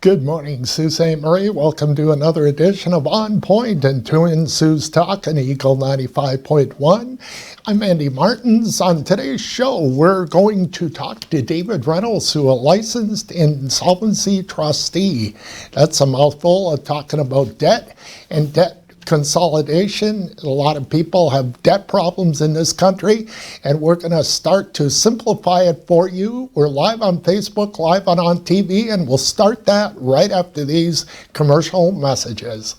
Good morning, Sault Ste. Marie. Welcome to another edition of On Point and Twin Sault's Talk on Eagle 95.1. I'm Andy Martins. On today's show, we're going to talk to David Reynolds, who is a licensed insolvency trustee. That's a mouthful of talking about debt and debt consolidation. A lot of people have debt problems in this country, and we're going to start to simplify it for you. We're live on Facebook, live on ONNtv, and we'll start that right after these commercial messages.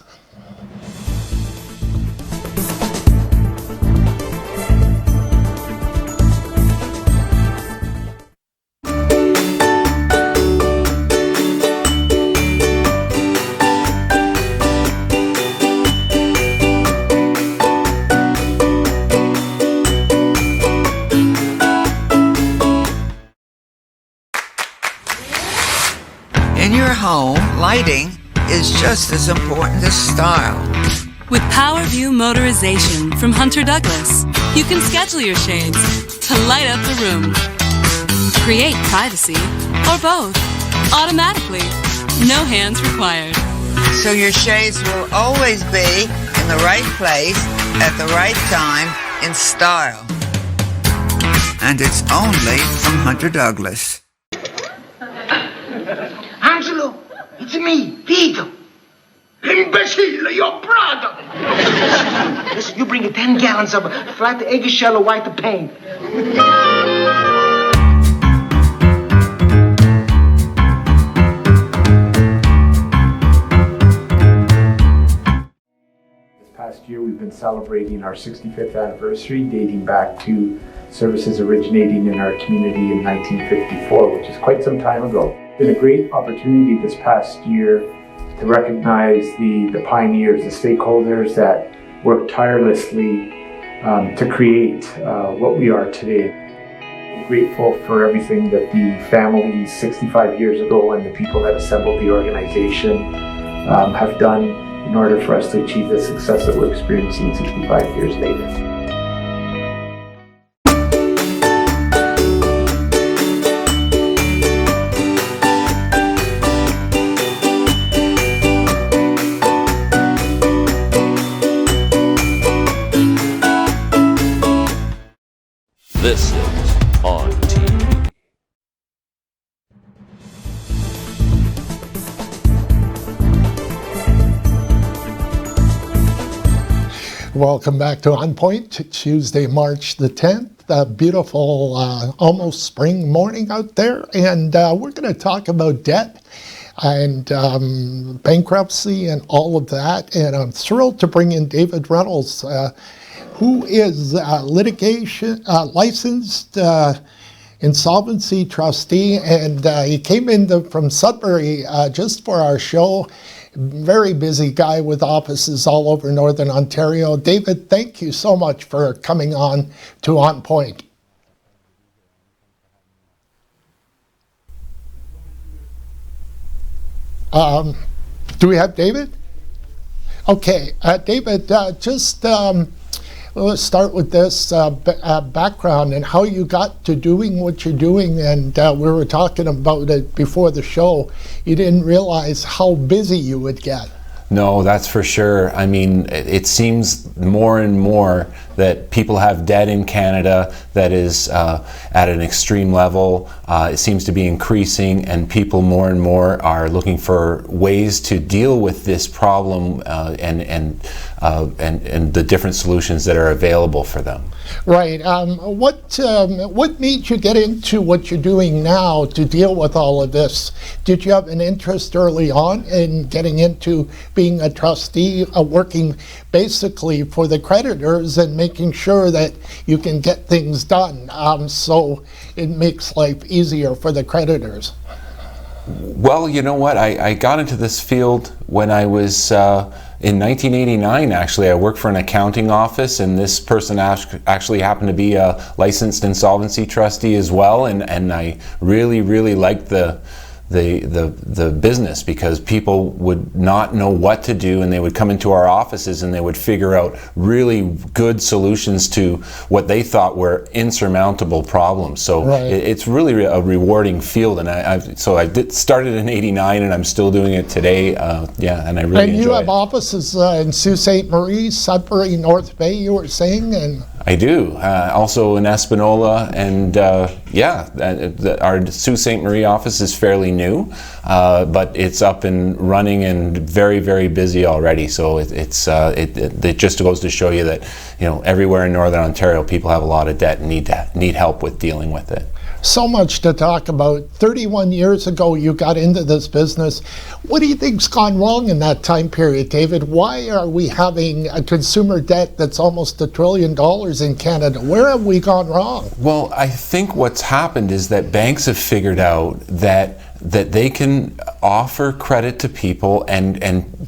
Home, lighting is just as important as style. With PowerView Motorization from Hunter Douglas, you can schedule your shades to light up the room. Create privacy, or both, automatically. No hands required. So your shades will always be in the right place, at the right time, in style. And it's only from Hunter Douglas. Angelo, it's me, Vito. Imbecile, your brother. Listen, you bring 10 gallons of flat eggshell or white paint. This past year, we've been celebrating our 65th anniversary, dating back to services originating in our community in 1954, which is quite some time ago. It's been a great opportunity this past year to recognize the pioneers, the stakeholders that worked tirelessly to create what we are today. I'm grateful for everything that the families 65 years ago and the people that assembled the organization have done in order for us to achieve the success that we're experiencing 65 years later. This is ONNtv. Welcome back to On Point, Tuesday, March the 10th. A beautiful, almost spring morning out there, and we're going to talk about debt and bankruptcy and all of that. And I'm thrilled to bring in David Reynolds, who is licensed insolvency trustee, and he came in from Sudbury just for our show. Very busy guy with offices all over Northern Ontario. David, thank you so much for coming on to On Point. Do we have David? Okay, David, just let's start with this background and how you got to doing what you're doing. And we were talking about it before the show. You didn't realize how busy you would get. No, that's for sure. I mean, it seems more and more that people have debt in Canada that is at an extreme level. It seems to be increasing, and people more and more are looking for ways to deal with this problem and the different solutions that are available for them. Right. What made you get into what you're doing now to deal with all of this? Did you have an interest early on in getting into being a trustee, working basically for the creditors and making sure that you can get things done so it makes life easier for the creditors? Well, you know what? I got into this field when I was in 1989, actually. I worked for an accounting office, and this person actually happened to be a licensed insolvency trustee as well, and I really liked the the business, because people would not know what to do, and they would come into our offices and they would figure out really good solutions to what they thought were insurmountable problems. So Right. it's really a rewarding field, and I started in '89 and I'm still doing it today. And I really And you enjoy have it. offices in Sault Ste. Marie, Sudbury, North Bay, you were saying, and I do. Also in Espanola, and our Sault Ste. Marie office is fairly new, but it's up and running and very, very busy already. So it just goes to show you that, everywhere in Northern Ontario, people have a lot of debt and need help with dealing with it. so much to talk about. 31 years ago, you got into this business. What do you think's gone wrong in that time period, David? Why are we having a consumer debt that's almost $1 trillion in Canada? Where have we gone wrong? Well, I think what's happened is that banks have figured out that they can offer credit to people, and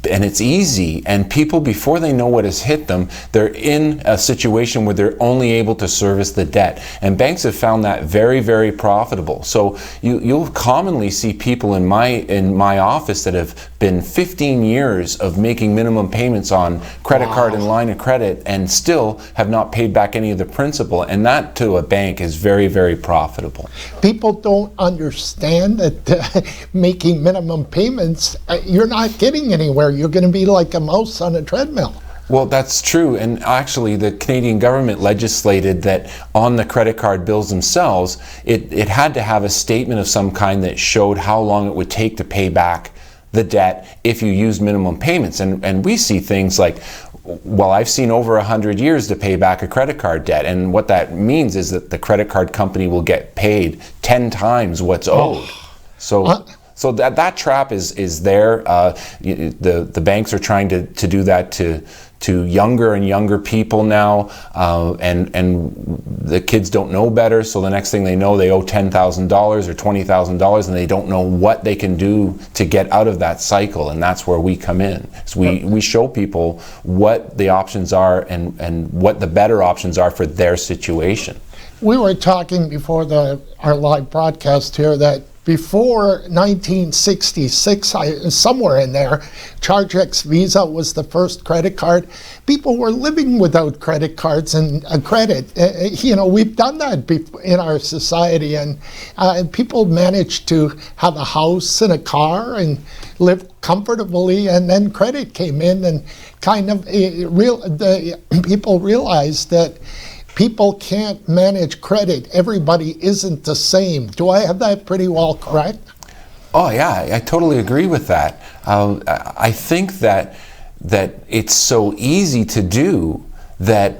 it's easy, and people, before they know what has hit them, they're in a situation where they're only able to service the debt, and banks have found that very, very profitable. So you'll commonly see people in my office that have been 15 years of making minimum payments on credit card and line of credit and still have not paid back any of the principal, and that to a bank is very, very profitable. People don't understand that making minimum payments, you're not getting anywhere. You're going to be like a mouse on a treadmill. Well, that's true, and actually the Canadian government legislated that on the credit card bills themselves, it had to have a statement of some kind that showed how long it would take to pay back the debt if you used minimum payments. And we see things like, well, I've seen over 100 years to pay back a credit card debt, and what that means is that the credit card company will get paid 10 times what's owed. So that trap is there. The banks are trying to do that to younger and younger people now, and the kids don't know better. So the next thing they know, they owe $10,000 or $20,000, and they don't know what they can do to get out of that cycle. And that's where we come in. So we show people what the options are and what the better options are for their situation. We were talking before our live broadcast here that before 1966, somewhere in there, ChargeX Visa was the first credit card. People were living without credit cards and credit. We've done that in our society, and people managed to have a house and a car and live comfortably, and then credit came in and kind of people realized that people can't manage credit. Everybody isn't the same. Do I have that pretty well correct? Oh yeah, I totally agree with that. I think that it's so easy to do that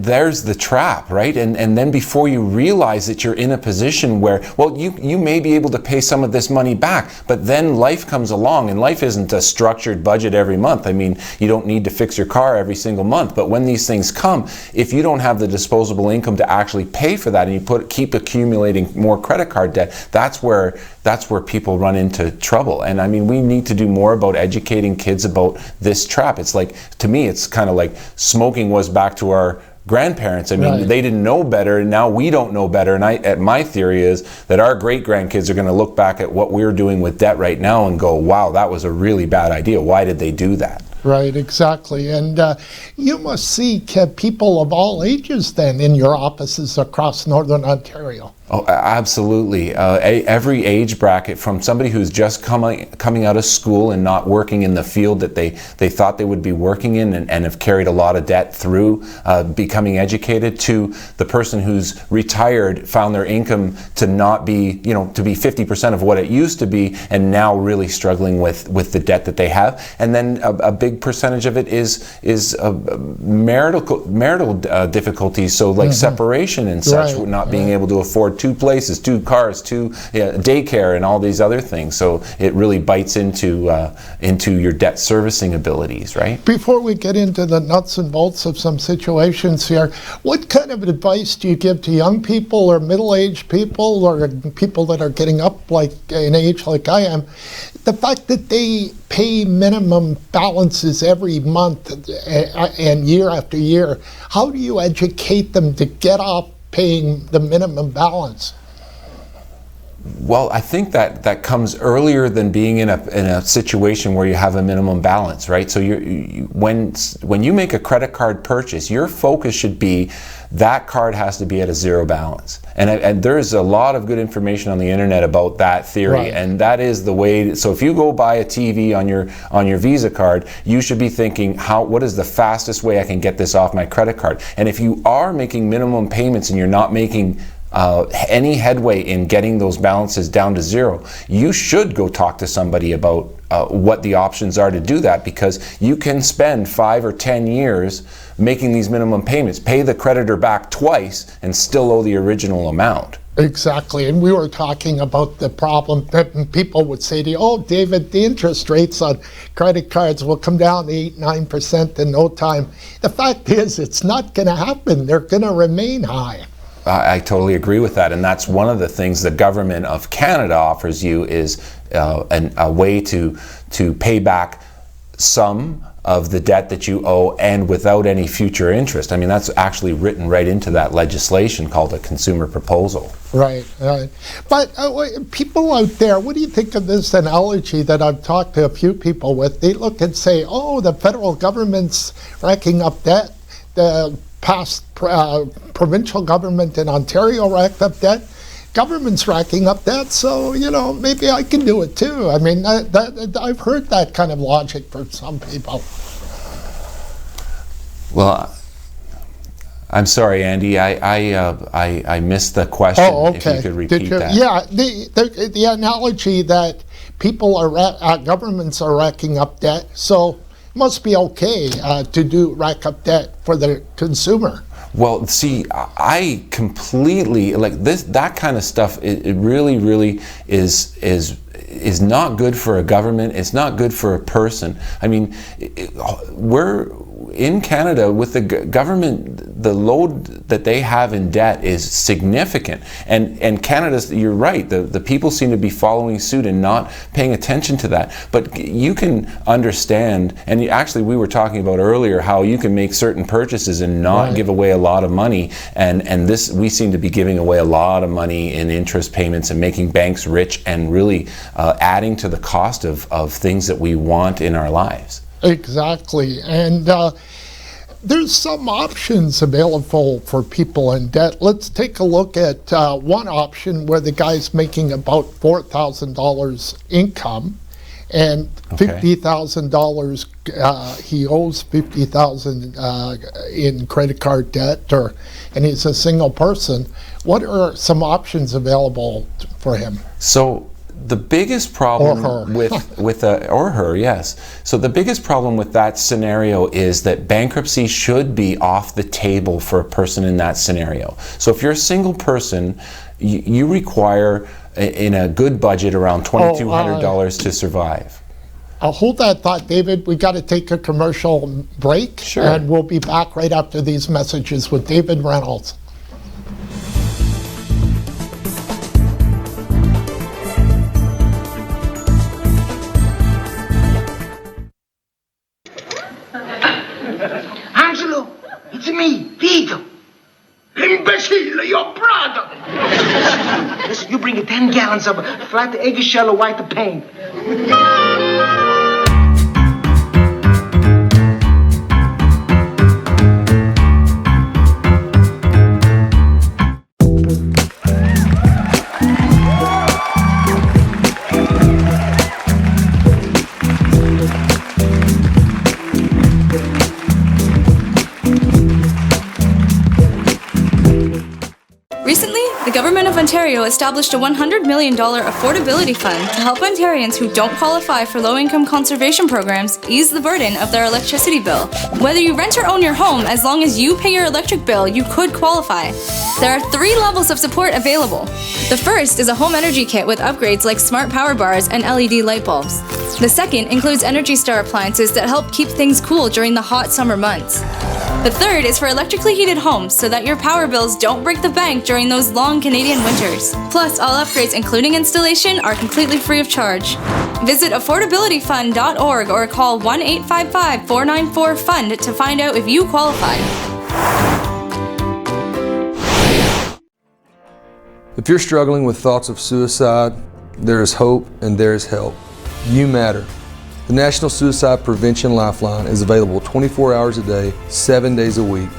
there's the trap, right? And then before you realize that you're in a position where, well, you may be able to pay some of this money back, but then life comes along, and life isn't a structured budget every month. I mean, you don't need to fix your car every single month, but when these things come, if you don't have the disposable income to actually pay for that, and you keep accumulating more credit card debt, that's where people run into trouble. And I mean, we need to do more about educating kids about this trap. It's like, to me, it's kind of like smoking was back to our grandparents. I mean, they didn't know better, and now we don't know better. And my theory is that our great-grandkids are going to look back at what we're doing with debt right now and go, wow, that was a really bad idea. Why did they do that? Right, exactly. And you must see people of all ages then in your offices across Northern Ontario. Oh, absolutely. Every age bracket, from somebody who's just coming out of school and not working in the field that they thought they would be working in, and have carried a lot of debt through becoming educated, to the person who's retired, found their income to not be, to be 50% of what it used to be, and now really struggling with the debt that they have. And then a big percentage of it is marital difficulties, so like separation and such, not being able to afford 2 places, 2 cars, 2 daycare, and all these other things. So it really bites into your debt servicing abilities, right? Before we get into the nuts and bolts of some situations here, what kind of advice do you give to young people or middle-aged people or people that are getting up like in age like I am? The fact that they pay minimum balances every month and year after year, how do you educate them to get off paying the minimum balance? Well, I think that comes earlier than being in a situation where you have a minimum balance, right? So when you make a credit card purchase, your focus should be that card has to be at a zero balance. And there's a lot of good information on the internet about that theory, right. And that is the way. So if you go buy a TV on your Visa card, you should be thinking, what is the fastest way I can get this off my credit card? And if you are making minimum payments and you're not making any headway in getting those balances down to zero, you should go talk to somebody about what the options are to do that, because you can spend 5 or 10 years making these minimum payments, pay the creditor back twice, and still owe the original amount. Exactly, and we were talking about the problem that people would say to you, oh, David, the interest rates on credit cards will come down to 8-9% in no time. The fact is, it's not going to happen. They're going to remain high. I totally agree with that, and that's one of the things the government of Canada offers you is a way to pay back some of the debt that you owe, and without any future interest. I mean, that's actually written right into that legislation called a consumer proposal. Right, right. But people out there, what do you think of this analogy that I've talked to a few people with? They look and say, oh, the federal government's racking up debt. The past provincial government in Ontario racked up debt. Government's racking up debt, so, maybe I can do it too. I mean, I've heard that kind of logic from some people. Well, I'm sorry, Andy. I missed the question. Oh, okay. If you could repeat that. Yeah, the analogy that people governments are racking up debt, so it must be okay to rack up debt for the consumer. Well, see, I completely like this. That kind of stuff. It really, really is not good for a government. It's not good for a person. I mean, we're in Canada with the government. The load that they have in debt is significant, and Canada's. You're right. The people seem to be following suit and not paying attention to that. But you can understand, and actually, we were talking about earlier how you can make certain purchases and not give away a lot of money, and this we seem to be giving away a lot of money in interest payments and making banks rich and really adding to the cost of things that we want in our lives. Exactly, and there's some options available for people in debt. Let's take a look at one option where the guy's making about $4,000 income, and $50,000 he owes $50,000 in credit card debt, and he's a single person. What are some options available for him? So the biggest problem or her, yes. So the biggest problem with that scenario is that bankruptcy should be off the table for a person in that scenario. So if you're a single person, you require in a good budget around $2,200 to survive. I'll hold that thought, David. We got to take a commercial break, sure. And we'll be back right after these messages with David Reynolds. Angelo, it's me, Vito. Imbecile, your brother. Listen, you bring 10 gallons of flat eggshell or white paint. Recently, the Government of Ontario established a $100 million affordability fund to help Ontarians who don't qualify for low-income conservation programs ease the burden of their electricity bill. Whether you rent or own your home, as long as you pay your electric bill, you could qualify. There are 3 levels of support available. The first is a home energy kit with upgrades like smart power bars and LED light bulbs. The second includes Energy Star appliances that help keep things cool during the hot summer months. The third is for electrically heated homes so that your power bills don't break the bank during those long Canadian winters. Plus, all upgrades, including installation, are completely free of charge. Visit affordabilityfund.org or call 1-855-494-FUND to find out if you qualify. If you're struggling with thoughts of suicide, there is hope and there is help. You matter. The National Suicide Prevention Lifeline is available 24 hours a day, 7 days a week.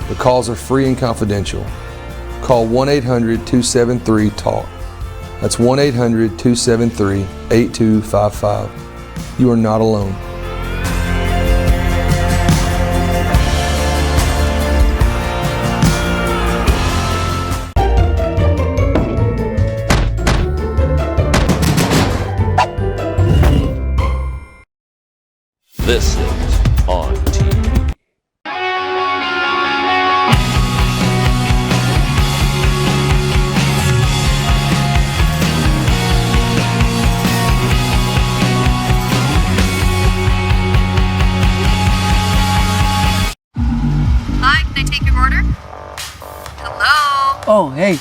The calls are free and confidential. Call 1-800-273-TALK. That's 1-800-273-8255. You are not alone. This is On TV. Hi, can I take your order? Hello? Oh, hey.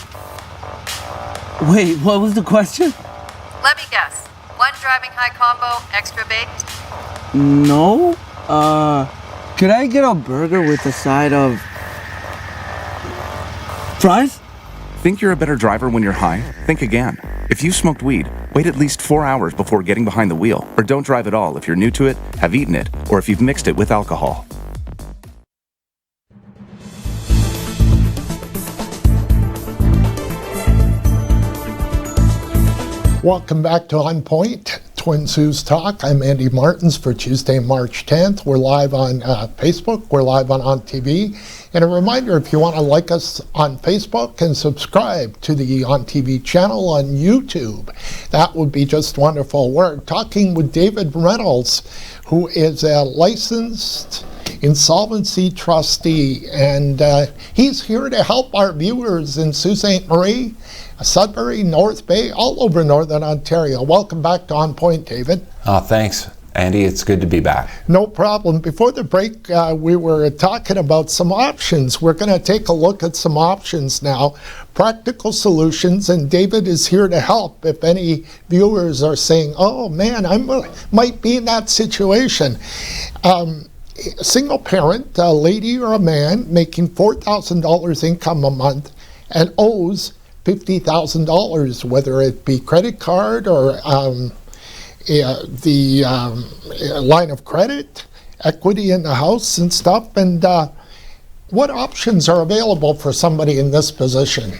Wait, what was the question? Let me guess. One driving high combo, extra baked? No. Could I get a burger with a side of fries? Think you're a better driver when you're high? Think again. If you smoked weed, wait at least 4 hours before getting behind the wheel, or don't drive at all if you're new to it, have eaten it, or if you've mixed it with alcohol. Welcome back to On Point, Twin Saults Talk. I'm Andy Martins for Tuesday, March 10th. We're live on Facebook. We're live on ONNtv. And a reminder, if you want to like us on Facebook and subscribe to the ONNtv channel on YouTube, that would be just wonderful. We're talking with David Reynolds, who is a licensed insolvency trustee, and he's here to help our viewers in Sault Ste. Marie, Sudbury, North Bay, all over Northern Ontario. Welcome back to On Point, David. Thanks, Andy. It's good to be back. No problem. Before the break, we were talking about some options. We're going to take a look at some options now, practical solutions, and David is here to help if any viewers are saying, oh man, I might be in that situation. A single parent, a lady or a man making $4,000 income a month and owes $50,000, whether it be credit card or the line of credit, equity in the house and stuff. And what options are available for somebody in this position?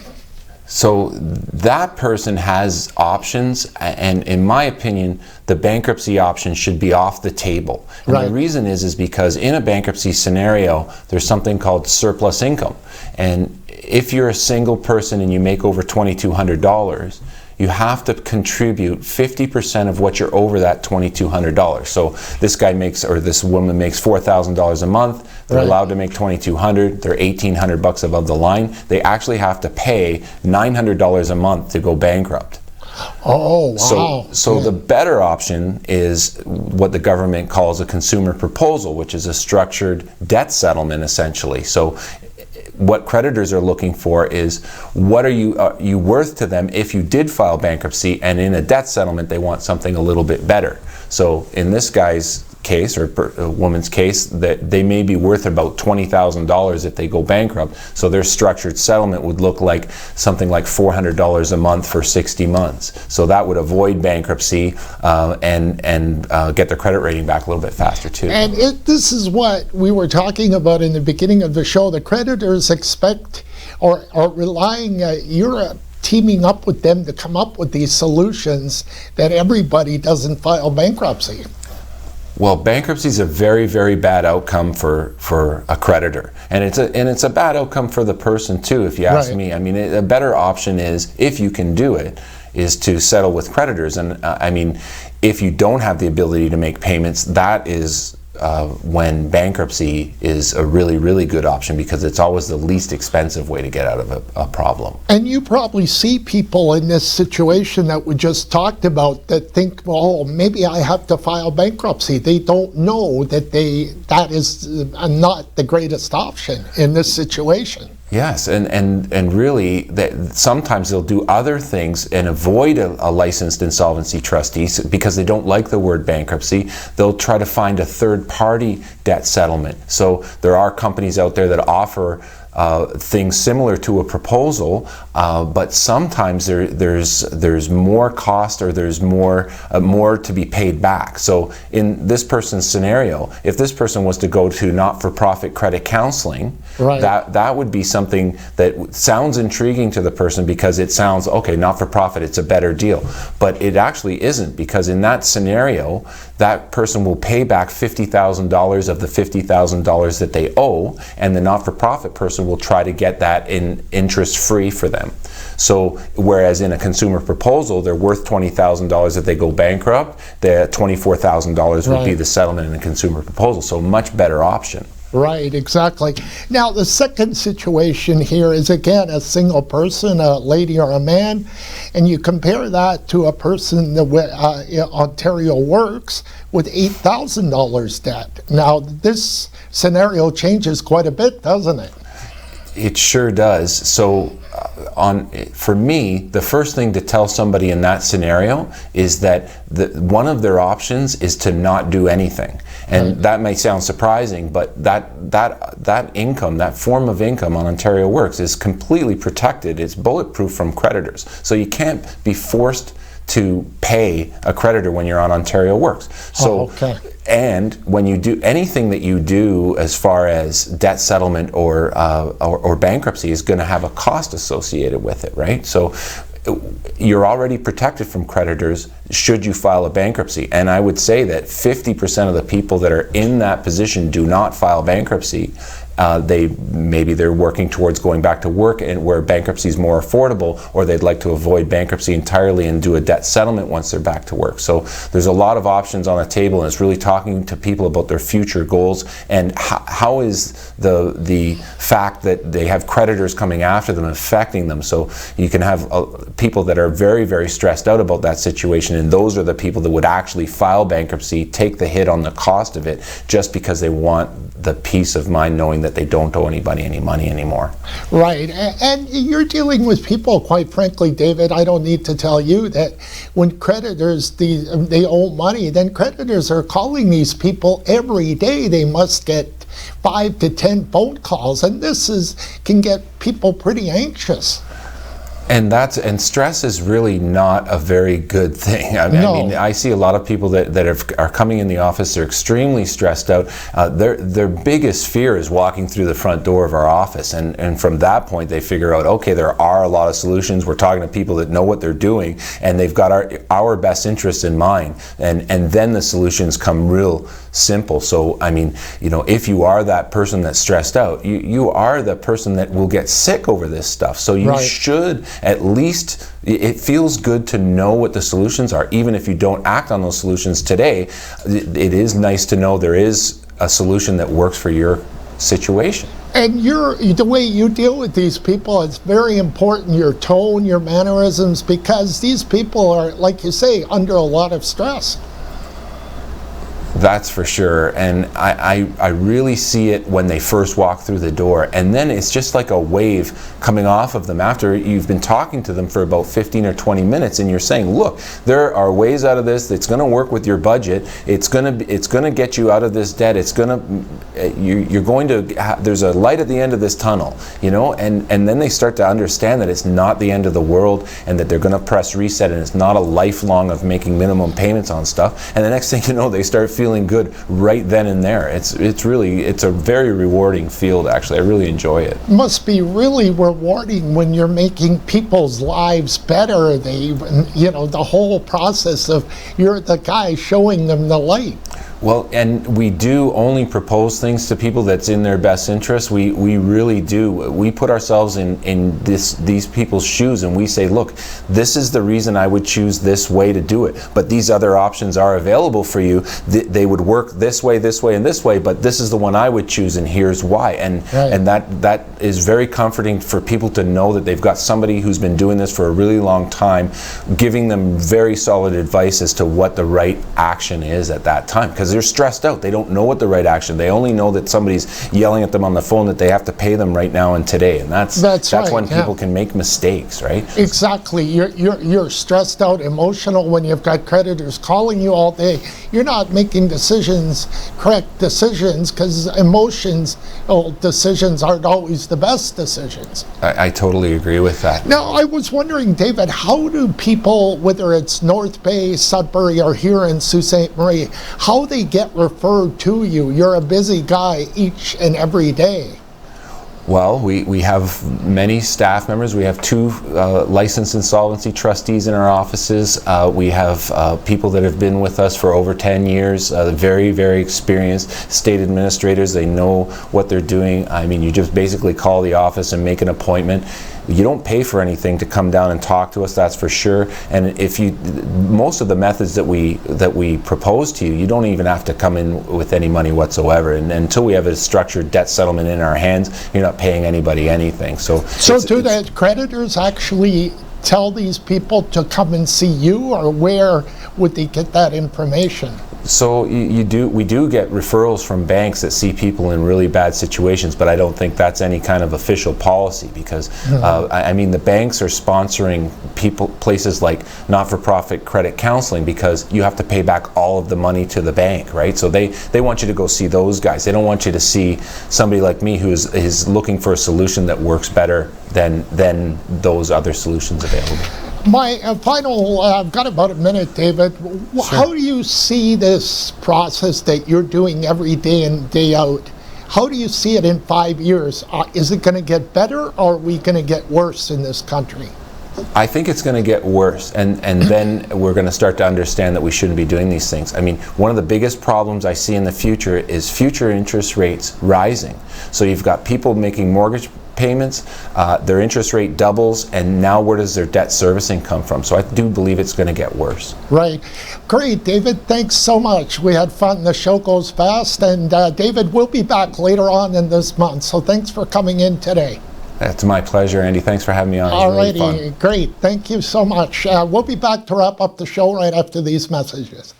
So that person has options, and in my opinion, the bankruptcy option should be off the table. And right. The reason is because in a bankruptcy scenario, there's something called surplus income. And if you're a single person and you make over $2,200, you have to contribute 50% of what you're over that $2,200. So this guy makes, or this woman makes $4,000 a month. They're right. allowed to make $2,200. They're $1,800 above the line. They actually have to pay $900 a month to go bankrupt. Oh, wow. So the better option is what the government calls a consumer proposal, which is a structured debt settlement, essentially. So what creditors are looking for is, what are you worth to them if you did file bankruptcy, and in a debt settlement they want something a little bit better. So in this guy's case, or a woman's case, that they may be worth about $20,000 if they go bankrupt. So their structured settlement would look like something like $400 a month for 60 months. So that would avoid bankruptcy and get their credit rating back a little bit faster too. And this is what we were talking about in the beginning of the show. The creditors expect or are relying, you're teaming up with them to come up with these solutions that everybody doesn't file bankruptcy. Well, bankruptcy is a very, very bad outcome for a creditor, and it's a bad outcome for the person too, if you ask right. me. I mean, a better option is, if you can do it, is to settle with creditors. And I mean, if you don't have the ability to make payments, that is when bankruptcy is a really, really good option, because it's always the least expensive way to get out of a problem. And you probably see people in this situation that we just talked about that think, well, maybe I have to file bankruptcy. They don't know that that is not the greatest option in this situation. Yes, and really, sometimes they'll do other things and avoid a licensed insolvency trustee because they don't like the word bankruptcy. They'll try to find a third-party debt settlement. So there are companies out there that offer things similar to a proposal, but sometimes there's more cost, or there's more to be paid back. So in this person's scenario, if this person was to go to not-for-profit credit counseling, right, that would be something that sounds intriguing to the person, because it sounds, okay, not-for-profit, it's a better deal. But it actually isn't, because in that scenario, that person will pay back $50,000 of the $50,000 that they owe, and the not-for-profit person will try to get that in interest-free for them. So whereas in a consumer proposal, they're worth $20,000 if they go bankrupt, the $24,000 would be the settlement in a consumer proposal. So much better option. Right, exactly. Now, the second situation here is, again, a single person, a lady or a man, and you compare that to a person that Ontario Works with $8,000 debt. Now, this scenario changes quite a bit, doesn't it? It sure does. So for me, the first thing to tell somebody in that scenario is that one of their options is to not do anything. And that may sound surprising, but that income, that form of income on Ontario Works is completely protected. It's bulletproof from creditors. So you can't be forced to pay a creditor when you're on Ontario Works. So, and when you do anything that you do as far as debt settlement or bankruptcy is going to have a cost associated with it, right? So you're already protected from creditors should you file a bankruptcy. And I would say that 50% of the people that are in that position do not file bankruptcy. Maybe they're working towards going back to work, and where bankruptcy is more affordable, or they'd like to avoid bankruptcy entirely and do a debt settlement once they're back to work. So there's a lot of options on the table, and it's really talking to people about their future goals and how is the fact that they have creditors coming after them affecting them. So you can have people that are very, very stressed out about that situation, and those are the people that would actually file bankruptcy, take the hit on the cost of it, just because they want the peace of mind knowing that they don't owe anybody any money anymore. Right, and you're dealing with people, quite frankly, David, I don't need to tell you that when creditors, they owe money, then creditors are calling these people every day. They must get 5 to 10 phone calls, and this can get people pretty anxious. And stress is really not a very good thing. I mean, I see a lot of people that are coming in the office. They're extremely stressed out. Their biggest fear is walking through the front door of our office, and from that point they figure out, okay, there are a lot of solutions. We're talking to people that know what they're doing, and they've got our best interests in mind. And then the solutions come real simple. So I mean, you know, if you are that person that's stressed out, you are the person that will get sick over this stuff. So you should. At least it feels good to know what the solutions are, even if you don't act on those solutions today. It is nice to know there is a solution that works for your situation. And the way you deal with these people, it's very important, your tone, your mannerisms, because these people are, like you say, under a lot of stress. That's for sure, and I really see it when they first walk through the door, and then it's just like a wave coming off of them after you've been talking to them for about 15 or 20 minutes, and you're saying, look, there are ways out of this that's going to work with your budget. It's going to get you out of this debt. It's going to you're going to there's a light at the end of this tunnel, you know, and then they start to understand that it's not the end of the world, and that they're going to press reset, and it's not a lifelong of making minimum payments on stuff. And the next thing you know, they start feeling good right then and there. It's a very rewarding field, actually. I really enjoy it. Must be really rewarding when you're making people's lives better. The whole process of you're the guy showing them the light. Well, and we do only propose things to people that's in their best interest. We really do. We put ourselves in these people's shoes, and we say, look, this is the reason I would choose this way to do it, but these other options are available for you. They would work this way, and this way, but this is the one I would choose, and here's why. And that is very comforting for people to know that they've got somebody who's been doing this for a really long time, giving them very solid advice as to what the right action is at that time. Because because they're stressed out. They don't know what the right action. They only know that somebody's yelling at them on the phone that they have to pay them right now and today, and that's right, when people can make mistakes, right? Exactly. You're stressed out, emotional when you've got creditors calling you all day. You're not making correct decisions, because decisions aren't always the best decisions. I totally agree with that. Now, I was wondering, David, how do people, whether it's North Bay, Sudbury, or here in Sault Ste. Marie, how they get referred to you? You're a busy guy each and every day. Well, we have many staff members. We have 2 licensed insolvency trustees in our offices. We have people that have been with us for over 10 years, very, very experienced state administrators. They know what they're doing. I mean, you just basically call the office and make an appointment. You don't pay for anything to come down and talk to us, that's for sure. And most of the methods that we propose to you, you don't even have to come in with any money whatsoever. And until we have a structured debt settlement in our hands, you're not paying anybody anything. So do the creditors actually tell these people to come and see you, or where would they get that information? So we do get referrals from banks that see people in really bad situations, but I don't think that's any kind of official policy, because I mean, the banks are sponsoring places like not-for-profit credit counseling, because you have to pay back all of the money to the bank, right? So they want you to go see those guys. They don't want you to see somebody like me who is looking for a solution that works better than those other solutions available. My final, I've got about a minute, David. Sure. How do you see this process that you're doing every day in, day out? How do you see it in 5 years? Is it going to get better, or are we going to get worse in this country? I think it's going to get worse, and then we're going to start to understand that we shouldn't be doing these things. I mean, one of the biggest problems I see in the future is future interest rates rising. So you've got people making mortgage payments, their interest rate doubles, and now where does their debt servicing come from? So I do believe it's going to get worse. Right. Great, David. Thanks so much. We had fun. The show goes fast, and David, we'll be back later on in this month. So thanks for coming in today. It's my pleasure, Andy. Thanks for having me on. All righty. Really great. Thank you so much. We'll be back to wrap up the show right after these messages.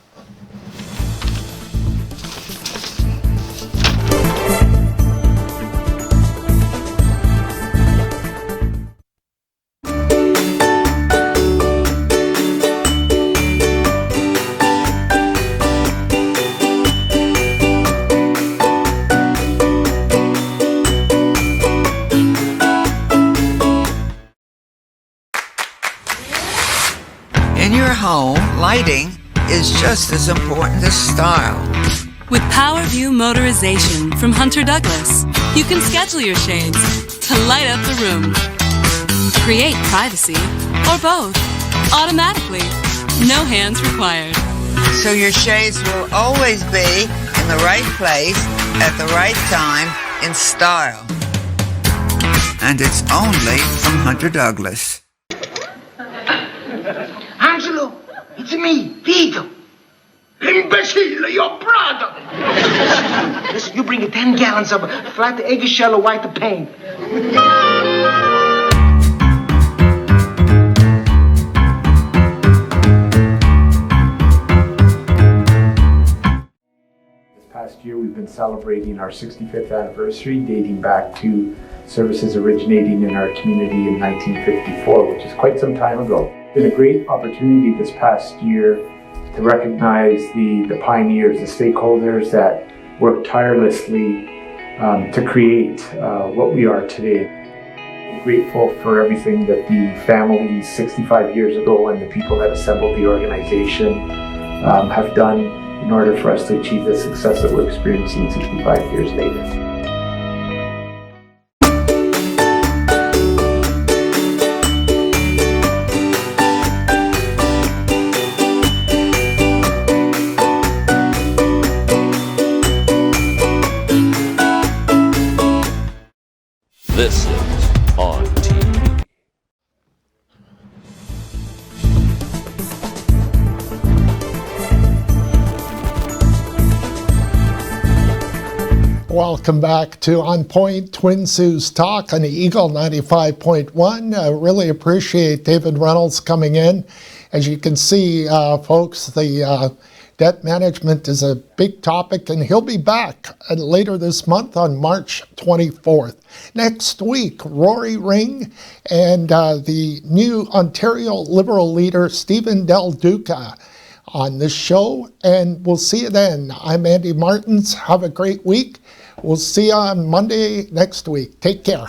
Home, lighting is just as important as style. With PowerView Motorization from Hunter Douglas, you can schedule your shades to light up the room, create privacy, or both, automatically. No hands required. So your shades will always be in the right place at the right time in style. And it's only from Hunter Douglas. Angelo, it's me, Vito. Imbecile, your brother. Listen, you bring 10 gallons of flat eggshell or white paint. This past year, we've been celebrating our 65th anniversary, dating back to services originating in our community in 1954, which is quite some time ago. It's been a great opportunity this past year to recognize the pioneers, the stakeholders that worked tirelessly to create what we are today. I'm grateful for everything that the families 65 years ago and the people that assembled the organization have done in order for us to achieve the success that we're experiencing 65 years later. This is ONNtv. Welcome back to On Point Twin Sault's Talk on the Eagle 95.1. I really appreciate David Reynolds coming in. As you can see, folks, the Debt management is a big topic, and he'll be back later this month on March 24th. Next week, Rory Ring and the new Ontario Liberal leader, Stephen Del Duca, on this show, and we'll see you then. I'm Andy Martins. Have a great week. We'll see you on Monday next week. Take care.